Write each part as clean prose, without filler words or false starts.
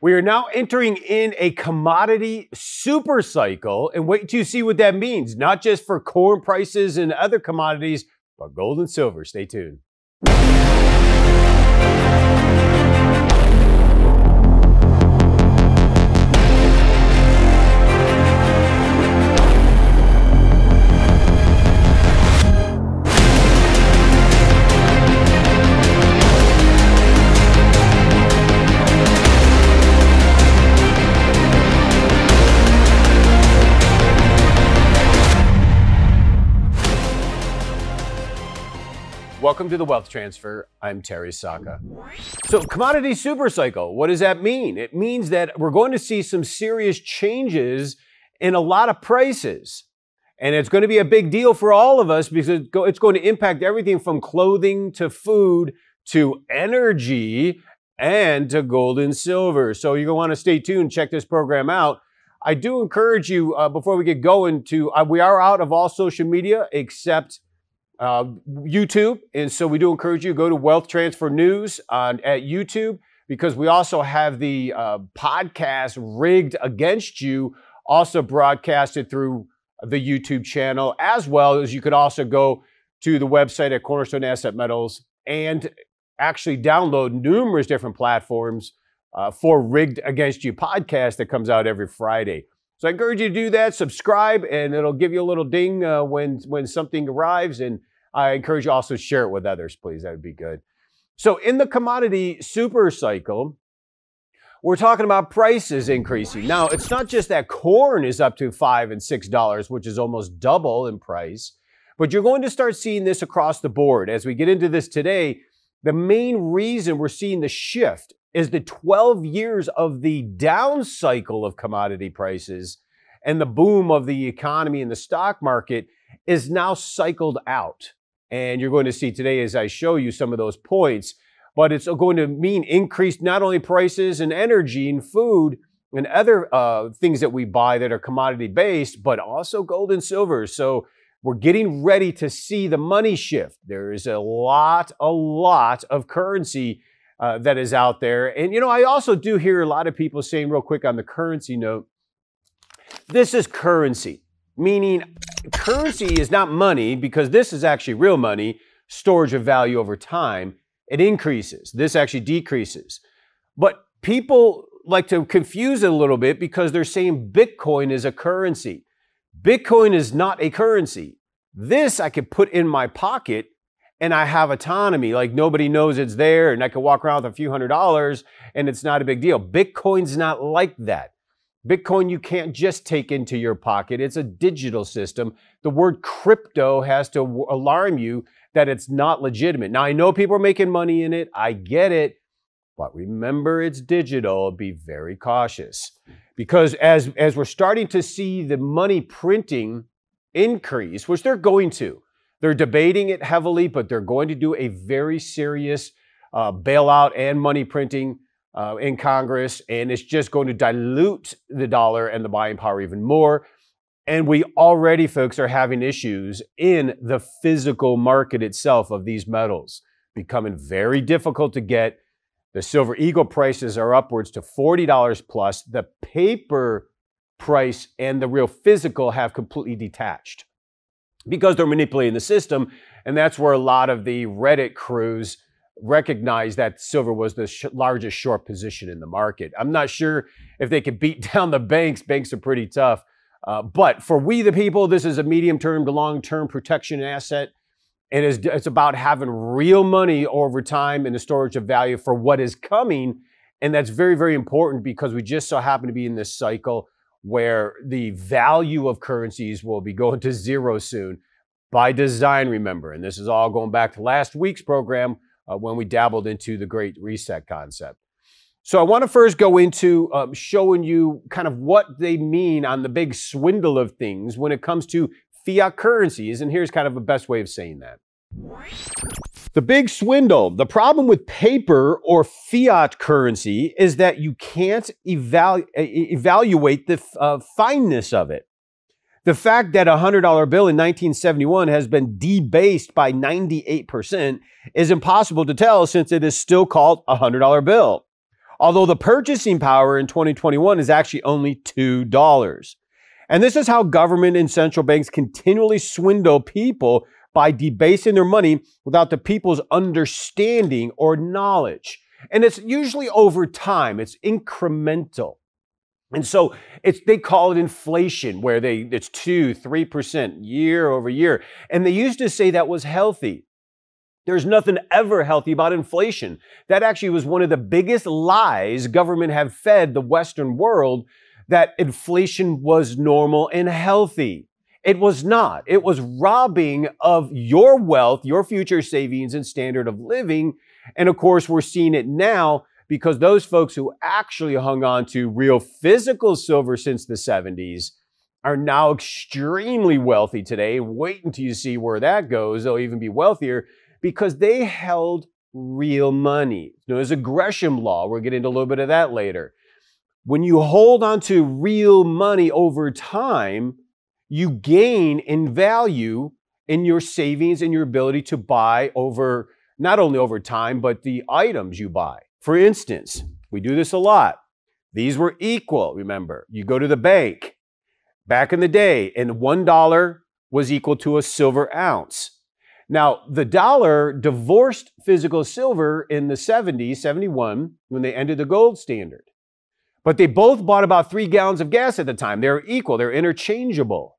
We are now entering in a commodity super cycle, and wait till you see what that means, not just for corn prices and other commodities, but gold and silver. Stay tuned. Welcome to the Wealth Transfer. I'm Terry Sacka. So commodity super cycle, what does that mean? It means that we're going to see some serious changes in a lot of prices. And it's going to be a big deal for all of us because it's going to impact everything from clothing to food to energy and to gold and silver. So you're going to want to stay tuned, check this program out. I do encourage you, before we get going, we are out of all social media except YouTube, and so we do encourage you to go to Wealth Transfer News at YouTube, because we also have the podcast Rigged Against You also broadcasted through the YouTube channel, as well as you could also go to the website at Cornerstone Asset Metals and actually download numerous different platforms for Rigged Against You podcast that comes out every Friday. So I encourage you to do that, subscribe, and it'll give you a little ding when something arrives. And I encourage you also to share it with others, please. That would be good. So in the commodity super cycle, we're talking about prices increasing. Now, it's not just that corn is up to $5 and $6, which is almost double in price, but you're going to start seeing this across the board. As we get into this today, the main reason we're seeing the shift is the 12 years of the down cycle of commodity prices and the boom of the economy and the stock market is now cycled out. And you're going to see today as I show you some of those points, but it's going to mean increased not only prices in energy and food and other things that we buy that are commodity based, but also gold and silver. So we're getting ready to see the money shift. There is a lot of currency that is out there. And, you know, I also do hear a lot of people saying real quick on the currency note, this is currency, meaning currency is not money, because this is actually real money, storage of value over time. It increases. This actually decreases. But people like to confuse it a little bit because they're saying Bitcoin is a currency. Bitcoin is not a currency. This I could put in my pocket and I have autonomy, like nobody knows it's there, and I can walk around with a few $100s and it's not a big deal. Bitcoin's not like that. Bitcoin you can't just take into your pocket. It's a digital system. The word crypto has to alarm you that it's not legitimate. Now, I know people are making money in it. I get it. But remember, it's digital. Be very cautious. Because as we're starting to see the money printing increase, which they're going to, they're debating it heavily, but they're going to do a very serious bailout and money printing in Congress, and it's just going to dilute the dollar and the buying power even more. And we already, folks, are having issues in the physical market itself of these metals, becoming very difficult to get. The Silver Eagle prices are upwards to $40 plus. The paper price and the real physical have completely detached because they're manipulating the system. And that's where a lot of the Reddit crews recognize that silver was the largest short position in the market. I'm not sure if they could beat down the banks. Banks are pretty tough. But for we the people, this is a medium-term to long-term protection asset. It's about having real money over time and the storage of value for what is coming. And that's very, very important because we just so happen to be in this cycle where the value of currencies will be going to zero soon by design, remember. And this is all going back to last week's program when we dabbled into the Great Reset concept. So I want to first go into showing you kind of what they mean on the big swindle of things when it comes to fiat currencies. And here's kind of the best way of saying that. The big swindle, the problem with paper or fiat currency is that you can't evaluate the fineness of it. The fact that a $100 bill in 1971 has been debased by 98% is impossible to tell since it is still called a $100 bill. although the purchasing power in 2021 is actually only $2. And this is how government and central banks continually swindle people by debasing their money without the people's understanding or knowledge. And it's usually over time, it's incremental. And so they call it inflation, where it's 2-3% year over year. And they used to say that was healthy. There's nothing ever healthy about inflation. That actually was one of the biggest lies government have fed the Western world, that inflation was normal and healthy. It was not. It was robbing of your wealth, your future savings and standard of living. And of course, we're seeing it now because those folks who actually hung on to real physical silver since the 70s are now extremely wealthy today. Wait until you see where that goes. They'll even be wealthier because they held real money. It's known as a Gresham law. We'll get into a little bit of that later. When you hold on to real money over time, you gain in value in your savings and your ability to buy over, not only over time, but the items you buy. For instance, we do this a lot. These were equal, remember. You go to the bank back in the day, and $1 was equal to a silver ounce. Now, the dollar divorced physical silver in the 70s, 71, when they ended the gold standard. But they both bought about 3 gallons of gas at the time. They're equal, they're interchangeable.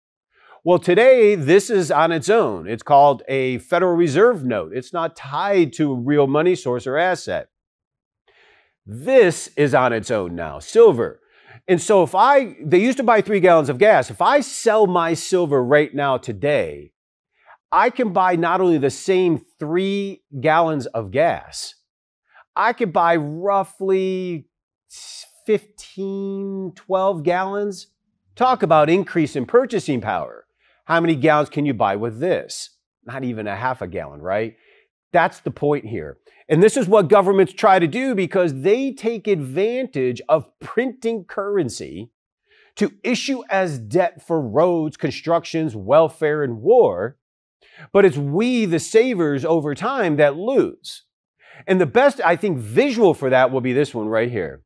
Well, today, this is on its own. It's called a Federal Reserve note. It's not tied to a real money source or asset. This is on its own now, silver. And so they used to buy 3 gallons of gas. If I sell my silver right now today, I can buy not only the same 3 gallons of gas, I could buy roughly 15, 12 gallons. Talk about increase in purchasing power. How many gallons can you buy with this? Not even a half a gallon, right? That's the point here. And this is what governments try to do because they take advantage of printing currency to issue as debt for roads, constructions, welfare, and war. But it's we, the savers, over time that lose. And the best, I think, visual for that will be this one right here.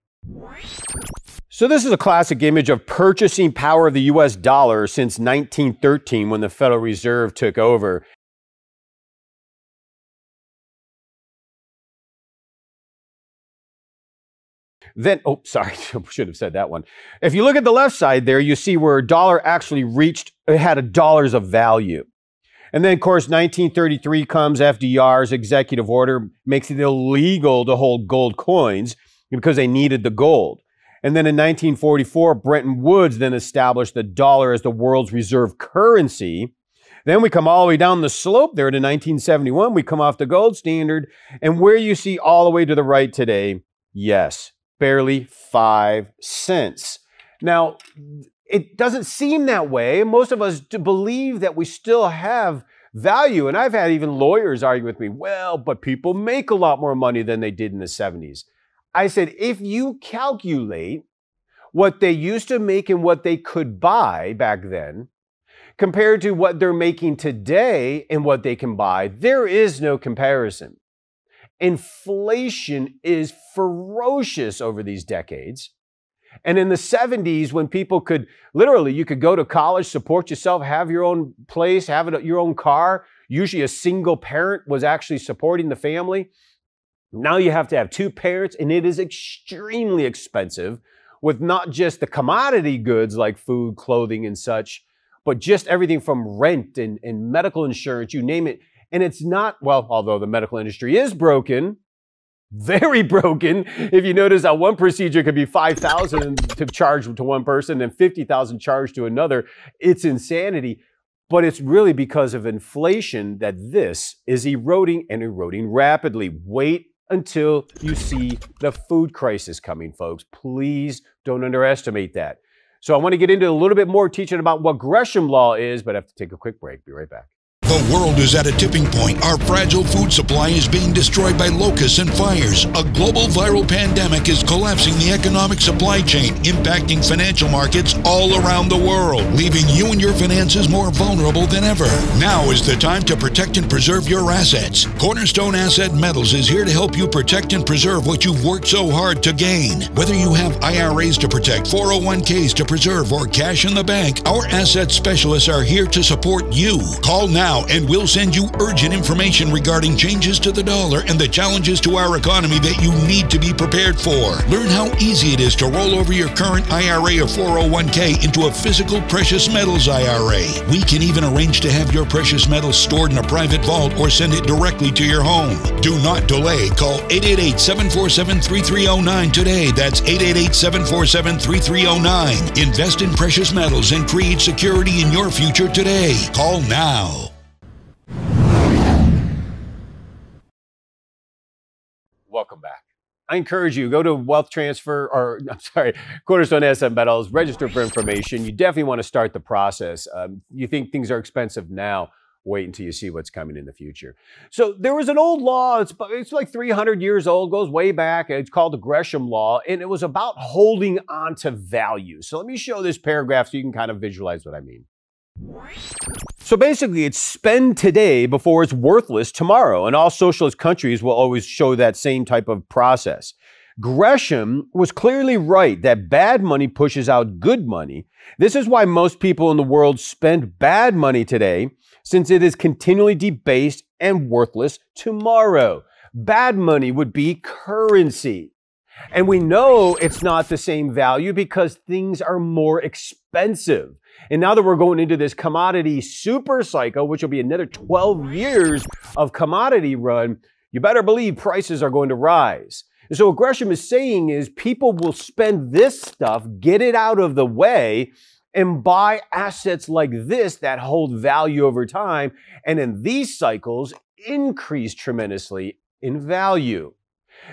So this is a classic image of purchasing power of the US dollar since 1913 when the Federal Reserve took over. Then, oh, sorry, I should have said that one. If you look at the left side there, you see where a dollar actually had $1 of value. And then, of course, 1933 comes, FDR's executive order makes it illegal to hold gold coins because they needed the gold. And then in 1944, Bretton Woods then established the dollar as the world's reserve currency. Then we come all the way down the slope there to 1971. We come off the gold standard. And where you see all the way to the right today, yes, barely 5 cents. Now, it doesn't seem that way. Most of us believe that we still have value. And I've had even lawyers argue with me, well, but people make a lot more money than they did in the 70s. I said, if you calculate what they used to make and what they could buy back then, compared to what they're making today and what they can buy, there is no comparison. Inflation is ferocious over these decades. And in the 70s, when people could, literally, you could go to college, support yourself, have your own place, have your own car. Usually a single parent was actually supporting the family. Now you have to have 2 parents, and it is extremely expensive with not just the commodity goods like food, clothing, and such, but just everything from rent and medical insurance, you name it. And it's not, well, although the medical industry is broken, very broken. If you notice how one procedure could be $5,000 to charge to one person and $50,000 charged to another, it's insanity. But it's really because of inflation that this is eroding and eroding rapidly. Wait until you see the food crisis coming, folks. Please don't underestimate that. So I want to get into a little bit more teaching about what Gresham law is, but I have to take a quick break. Be right back. The world is at a tipping point. Our fragile food supply is being destroyed by locusts and fires. A global viral pandemic is collapsing the economic supply chain, impacting financial markets all around the world, leaving you and your finances more vulnerable than ever. Now is the time to protect and preserve your assets. Cornerstone Asset Metals is here to help you protect and preserve what you've worked so hard to gain. Whether you have IRAs to protect, 401ks to preserve, or cash in the bank, our asset specialists are here to support you. Call now and we'll send you urgent information regarding changes to the dollar and the challenges to our economy that you need to be prepared for. Learn how easy it is to roll over your current IRA or 401k into a physical precious metals IRA. We can even arrange to have your precious metals stored in a private vault or send it directly to your home. Do not delay. Call 888-747-3309 today. That's 888-747-3309. Invest in precious metals and create security in your future today. Call now. Welcome back. I encourage you, go to Cornerstone Asset Metals, register for information. You definitely want to start the process. You think things are expensive now, wait until you see what's coming in the future. So there was an old law, it's like 300 years old, goes way back. It's called the Gresham Law, and it was about holding on to value. So let me show this paragraph so you can kind of visualize what I mean. So basically, it's spend today before it's worthless tomorrow. And all socialist countries will always show that same type of process. Gresham was clearly right that bad money pushes out good money. This is why most people in the world spend bad money today, since it is continually debased and worthless tomorrow. Bad money would be currency. And we know it's not the same value because things are more expensive. And now that we're going into this commodity super cycle, which will be another 12 years of commodity run, you better believe prices are going to rise. And so what Gresham is saying is people will spend this stuff, get it out of the way, and buy assets like this that hold value over time. And in these cycles, increase tremendously in value.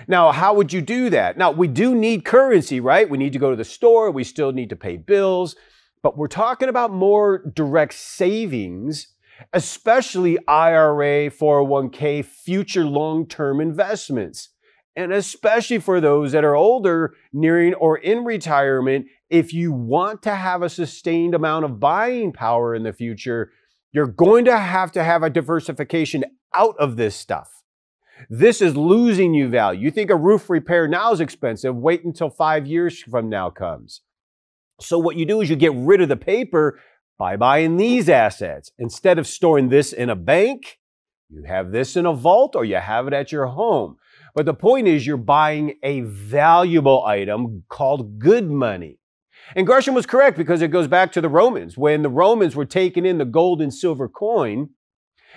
Now, how would you do that? Now, we do need currency, right? We need to go to the store. We still need to pay bills. But we're talking about more direct savings, especially IRA, 401k, future long-term investments. And especially for those that are older, nearing or in retirement, if you want to have a sustained amount of buying power in the future, you're going to have a diversification out of this stuff. This is losing you value. You think a roof repair now is expensive, wait until 5 years from now comes. So what you do is you get rid of the paper by buying these assets. Instead of storing this in a bank, you have this in a vault or you have it at your home. But the point is you're buying a valuable item called good money. And Gresham was correct because it goes back to the Romans. When the Romans were taking in the gold and silver coin,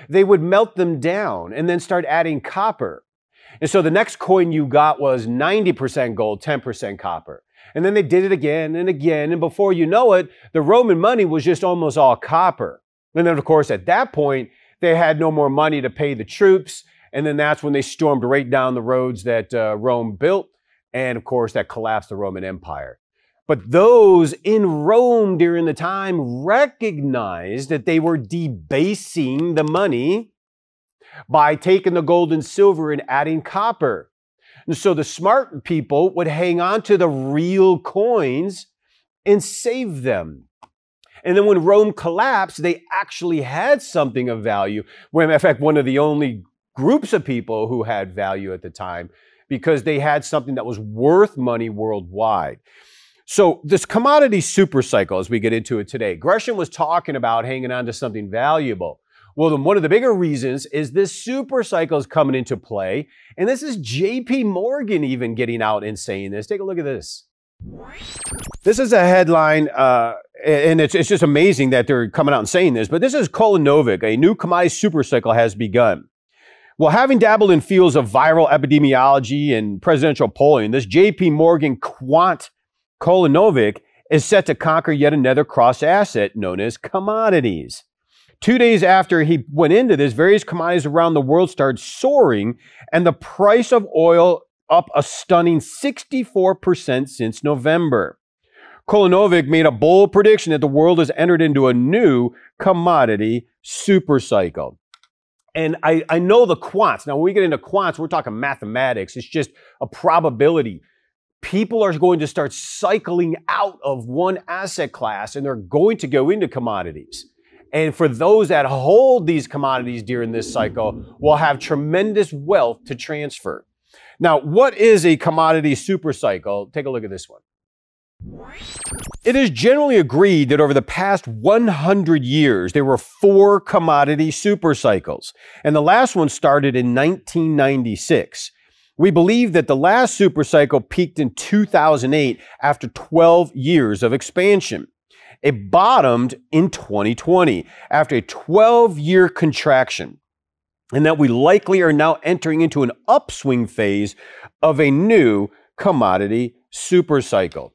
they would melt them down and then start adding copper. And so the next coin you got was 90% gold, 10% copper. And then they did it again and again. And before you know it, the Roman money was just almost all copper. And then, of course, at that point, they had no more money to pay the troops. And then that's when they stormed right down the roads that Rome built. And, of course, that collapsed the Roman Empire. But those in Rome during the time recognized that they were debasing the money by taking the gold and silver and adding copper. And so the smart people would hang on to the real coins and save them. And then when Rome collapsed, they actually had something of value. Well, in fact, one of the only groups of people who had value at the time because they had something that was worth money worldwide. So this commodity super cycle, as we get into it today, Gresham was talking about hanging on to something valuable. Well, then one of the bigger reasons is this super cycle is coming into play. And this is JP Morgan even getting out and saying this. Take a look at this. This is a headline, and it's just amazing that they're coming out and saying this. But this is Kolinovic, a new commodity super cycle has begun. Well, having dabbled in fields of viral epidemiology and presidential polling, this JP Morgan quant Kolinovic is set to conquer yet another cross asset known as commodities. 2 days after he went into this, various commodities around the world started soaring, and the price of oil up a stunning 64% since November. Kolanovic made a bold prediction that the world has entered into a new commodity supercycle. And I know the quants. Now, when we get into quants, we're talking mathematics. It's just a probability. People are going to start cycling out of one asset class, and they're going to go into commodities. And for those that hold these commodities during this cycle, will have tremendous wealth to transfer. Now, what is a commodity supercycle? Take a look at this one. It is generally agreed that over the past 100 years, there were 4 commodity supercycles, and the last one started in 1996. We believe that the last supercycle peaked in 2008 after 12 years of expansion. It bottomed in 2020 after a 12-year contraction, and that we likely are now entering into an upswing phase of a new commodity supercycle.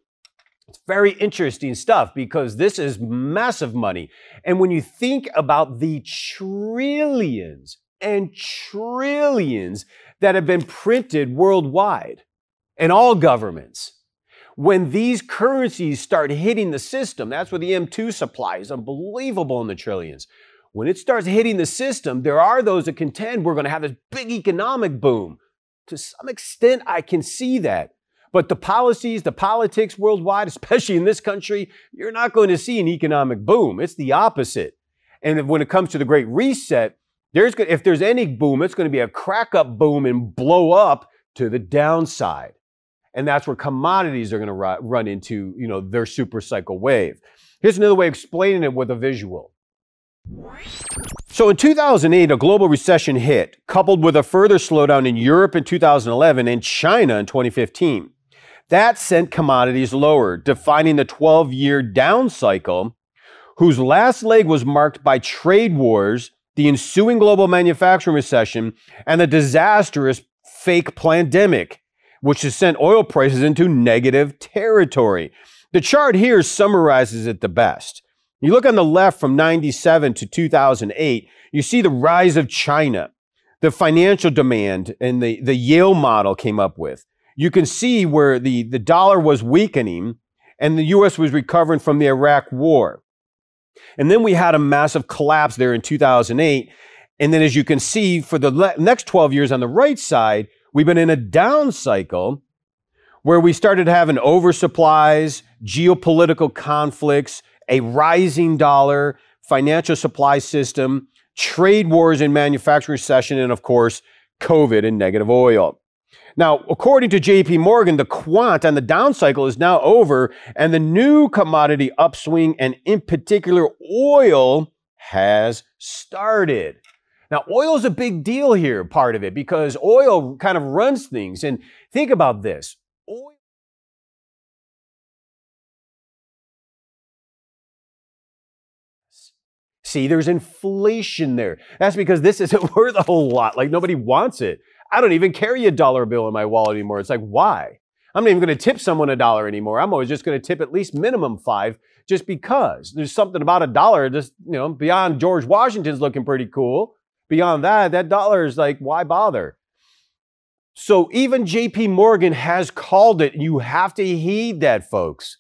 It's very interesting stuff because this is massive money. And when you think about the trillions and trillions that have been printed worldwide in all governments, when these currencies start hitting the system, that's where the M2 supply is unbelievable in the trillions. When it starts hitting the system, there are those that contend we're going to have this big economic boom. To some extent, I can see that. But the policies, the politics worldwide, especially in this country, you're not going to see an economic boom. It's the opposite. And when it comes to the Great Reset, if there's any boom, it's going to be a crack up boom and blow up to the downside. And that's where commodities are going to run into, their super cycle wave. Here's another way of explaining it with a visual. So in 2008, a global recession hit, coupled with a further slowdown in Europe in 2011 and China in 2015. That sent commodities lower, defining the 12-year down cycle, whose last leg was marked by trade wars, the ensuing global manufacturing recession, and the disastrous fake pandemic, which has sent oil prices into negative territory. The chart here summarizes it the best. You look on the left from 97 to 2008, you see the rise of China, the financial demand, and the Yale model came up with. You can see where the dollar was weakening and the U.S. was recovering from the Iraq war. And then we had a massive collapse there in 2008. And then as you can see, for the next 12 years on the right side, we've been in a down cycle where we started having oversupplies, geopolitical conflicts, a rising dollar, financial supply system, trade wars and manufacturing recession, and of course, COVID and negative oil. Now, according to JP Morgan, the quant on the down cycle is now over and the new commodity upswing, and in particular oil, has started. Now, oil is a big deal here, part of it, because oil kind of runs things. And think about this. Oil. See, there's inflation there. That's because this isn't worth a whole lot. Like, nobody wants it. I don't even carry a dollar bill in my wallet anymore. It's like, why? I'm not even going to tip someone $1 anymore. I'm always just going to tip at least minimum $5 just because. There's something about $1 just, beyond George Washington's looking pretty cool. Beyond that dollar is like, why bother? So even JP Morgan has called it. You have to heed that, folks,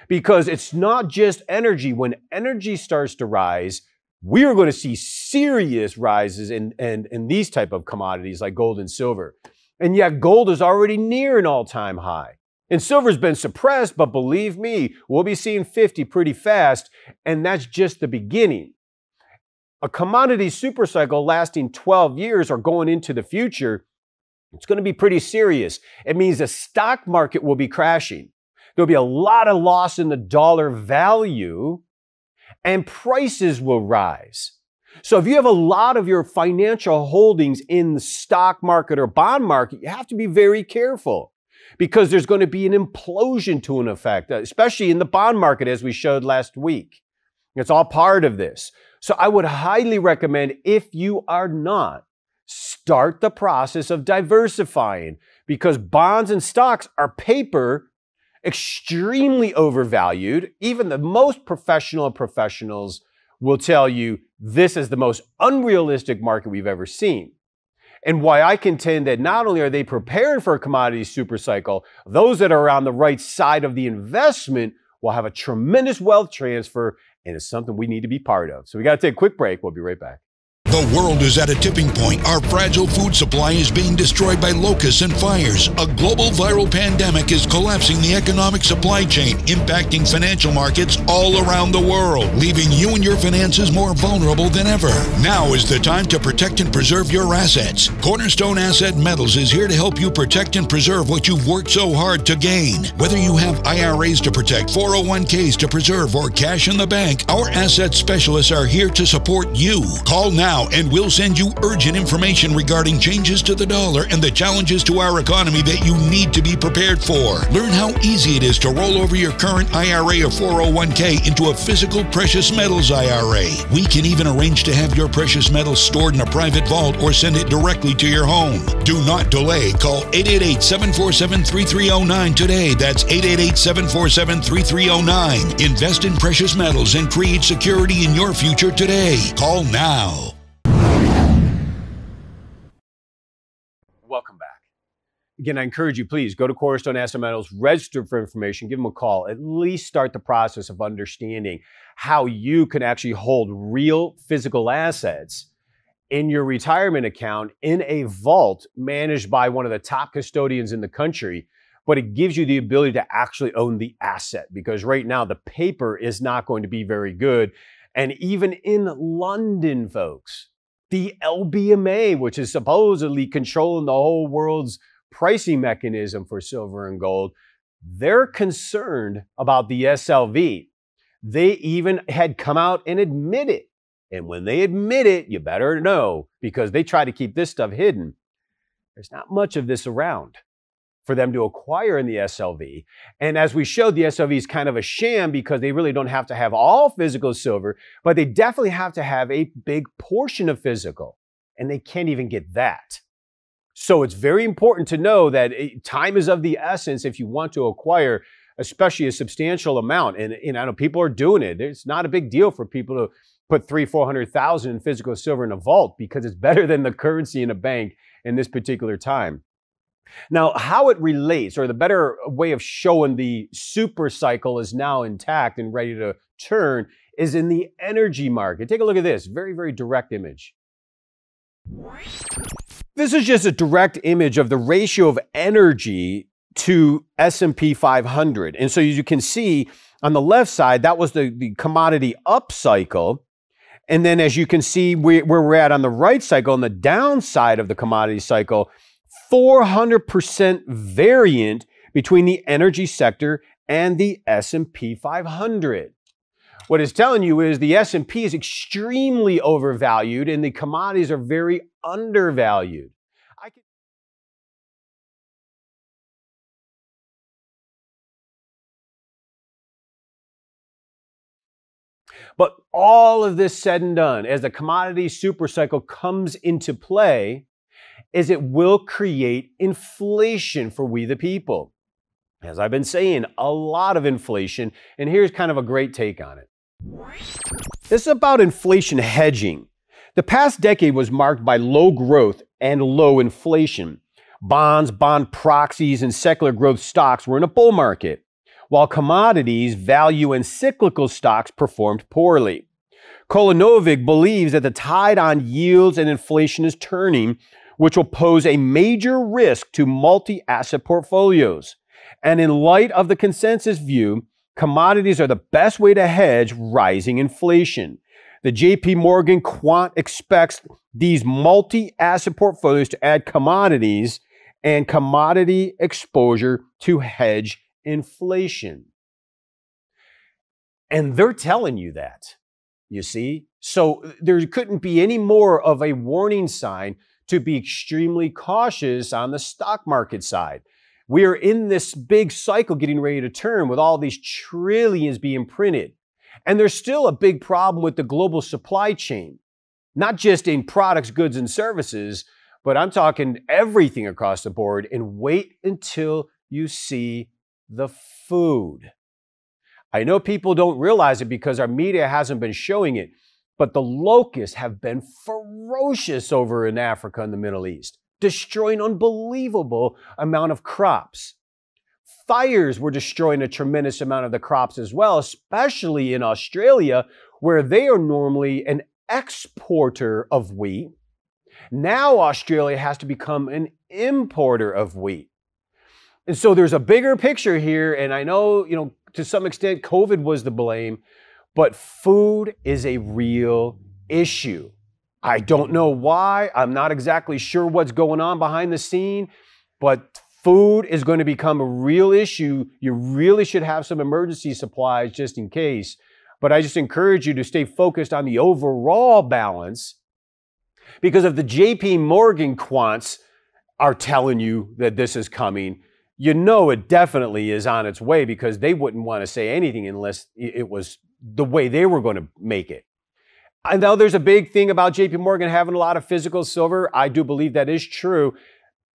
because it's not just energy. When energy starts to rise, we are going to see serious rises in these type of commodities like gold and silver. And yet gold is already near an all-time high. And silver's been suppressed, but believe me, we'll be seeing 50 pretty fast, and that's just the beginning. A commodity supercycle lasting 12 years or going into the future, it's going to be pretty serious. It means the stock market will be crashing. There'll be a lot of loss in the dollar value, and prices will rise. So if you have a lot of your financial holdings in the stock market or bond market, you have to be very careful because there's going to be an implosion to an effect, especially in the bond market, as we showed last week. It's all part of this. So I would highly recommend, if you are not, start the process of diversifying, because bonds and stocks are paper, extremely overvalued. Even the most professional of professionals will tell you this is the most unrealistic market we've ever seen. And why I contend that not only are they preparing for a commodity supercycle, those that are on the right side of the investment will have a tremendous wealth transfer, and it's something we need to be part of. So we got to take a quick break. We'll be right back. The world is at a tipping point. Our fragile food supply is being destroyed by locusts and fires. A global viral pandemic is collapsing the economic supply chain, impacting financial markets all around the world, leaving you and your finances more vulnerable than ever. Now is the time to protect and preserve your assets. Cornerstone Asset Metals is here to help you protect and preserve what you've worked so hard to gain. Whether you have IRAs to protect, 401ks to preserve, or cash in the bank, our asset specialists are here to support you. Call now and we'll send you urgent information regarding changes to the dollar and the challenges to our economy that you need to be prepared for. Learn how easy it is to roll over your current IRA or 401k into a physical precious metals IRA. We can even arrange to have your precious metals stored in a private vault or send it directly to your home. Do not delay. Call 888-747-3309 today. That's 888-747-3309. Invest in precious metals and create security in your future today. Call now. Welcome back. Again, I encourage you, please go to Cornerstone Asset Metals, register for information, give them a call, at least start the process of understanding how you can actually hold real physical assets in your retirement account in a vault managed by one of the top custodians in the country, but it gives you the ability to actually own the asset, because right now the paper is not going to be very good. And even in London, folks, the LBMA, which is supposedly controlling the whole world's pricing mechanism for silver and gold, they're concerned about the SLV. They even had come out and admit it. And when they admit it, you better know, because they try to keep this stuff hidden. There's not much of this around for them to acquire in the SLV. And as we showed, the SLV is kind of a sham because they really don't have to have all physical silver, but they definitely have to have a big portion of physical, and they can't even get that. So it's very important to know that time is of the essence if you want to acquire, especially a substantial amount. And I know people are doing it. It's not a big deal for people to put $300,000-$400,000 in physical silver in a vault because it's better than the currency in a bank in this particular time. Now, how it relates, or the better way of showing the super cycle is now intact and ready to turn, is in the energy market. Take a look at this. Very, very direct image. This is just a direct image of the ratio of energy to S&P 500. And so as you can see on the left side, that was the commodity up cycle. And then as you can see where we're at on the right cycle, on the downside of the commodity cycle, 400% variant between the energy sector and the S&P 500. What it's telling you is the S&P is extremely overvalued and the commodities are very undervalued. But all of this said and done, as the commodity supercycle comes into play, is it will create inflation for we the people. As I've been saying, a lot of inflation, and here's kind of a great take on it. This is about inflation hedging. The past decade was marked by low growth and low inflation. Bonds, bond proxies, and secular growth stocks were in a bull market, while commodities, value, and cyclical stocks performed poorly. Kolanovic believes that the tide on yields and inflation is turning, which will pose a major risk to multi-asset portfolios. And in light of the consensus view, commodities are the best way to hedge rising inflation. The JP Morgan quant expects these multi-asset portfolios to add commodities and commodity exposure to hedge inflation. And they're telling you that, you see? So there couldn't be any more of a warning sign to be extremely cautious on the stock market side. We are in this big cycle getting ready to turn with all these trillions being printed. And there's still a big problem with the global supply chain, not just in products, goods, and services, but I'm talking everything across the board. And wait until you see the food. I know people don't realize it because our media hasn't been showing it, but the locusts have been ferocious over in Africa and the Middle East, destroying unbelievable amount of crops. fires were destroying a tremendous amount of the crops as well, especially in Australia, where they are normally an exporter of wheat. Now Australia has to become an importer of wheat. And so there's a bigger picture here, and I know, to some extent COVID was the blame, but food is a real issue. I don't know why. I'm not exactly sure what's going on behind the scene, but food is going to become a real issue. You really should have some emergency supplies just in case. But I just encourage you to stay focused on the overall balance, because if the JP Morgan quants are telling you that this is coming, it definitely is on its way, because they wouldn't want to say anything unless it was the way they were going to make it. I know there's a big thing about JP Morgan having a lot of physical silver. I do believe that is true.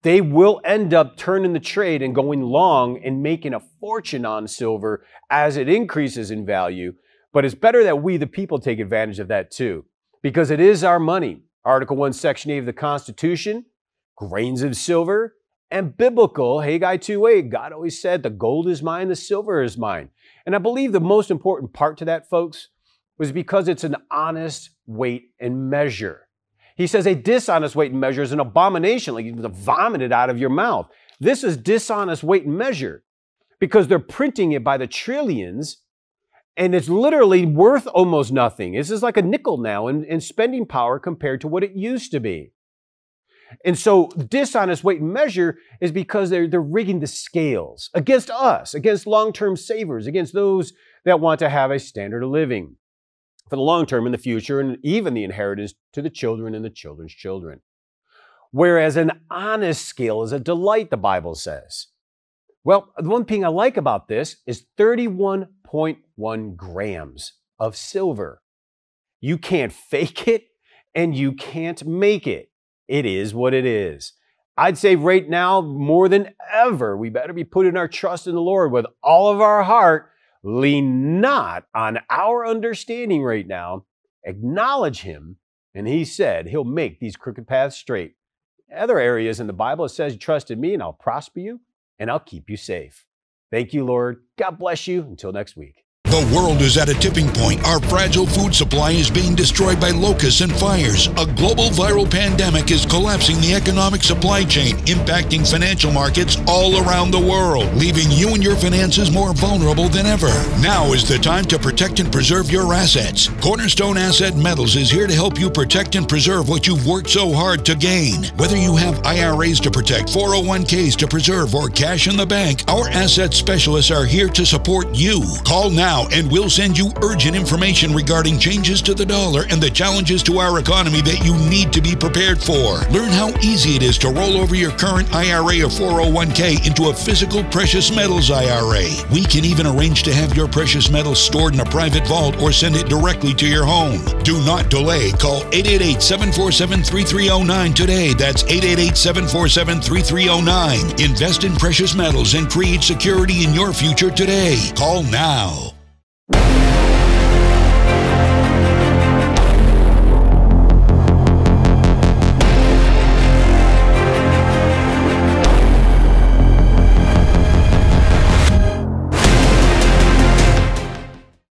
They will end up turning the trade and going long and making a fortune on silver as it increases in value. But it's better that we, the people, take advantage of that too, because it is our money. Article 1, Section 8 of the Constitution, grains of silver, and biblical, Haggai 2:8, God always said, the gold is mine, the silver is mine. And I believe the most important part to that, folks, was because it's an honest weight and measure. He says a dishonest weight and measure is an abomination, like you vomit it out of your mouth. This is dishonest weight and measure because they're printing it by the trillions, and it's literally worth almost nothing. This is like a nickel now in spending power compared to what it used to be. And so dishonest weight and measure is because they're rigging the scales against us, against long-term savers, against those that want to have a standard of living for the long term in the future, and even the inheritance to the children and the children's children. Whereas an honest scale is a delight, the Bible says. Well, the one thing I like about this is 31.1 grams of silver. You can't fake it and you can't make it. It is what it is. I'd say right now, more than ever, we better be putting our trust in the Lord with all of our heart. Lean not on our understanding right now. Acknowledge Him, and He said He'll make these crooked paths straight. Other areas in the Bible, it says, trust in me and I'll prosper you and I'll keep you safe. Thank you, Lord. God bless you. Until next week. The world is at a tipping point. Our fragile food supply is being destroyed by locusts and fires. A global viral pandemic is collapsing the economic supply chain, impacting financial markets all around the world, leaving you and your finances more vulnerable than ever. Now is the time to protect and preserve your assets. Cornerstone Asset Metals is here to help you protect and preserve what you've worked so hard to gain. Whether you have IRAs to protect, 401ks to preserve, or cash in the bank, our asset specialists are here to support you. Call now and we'll send you urgent information regarding changes to the dollar and the challenges to our economy that you need to be prepared for. Learn how easy it is to roll over your current IRA or 401k into a physical precious metals IRA. We can even arrange to have your precious metals stored in a private vault or send it directly to your home. Do not delay. Call 888-747-3309 today. That's 888-747-3309. Invest in precious metals and create security in your future today. Call now.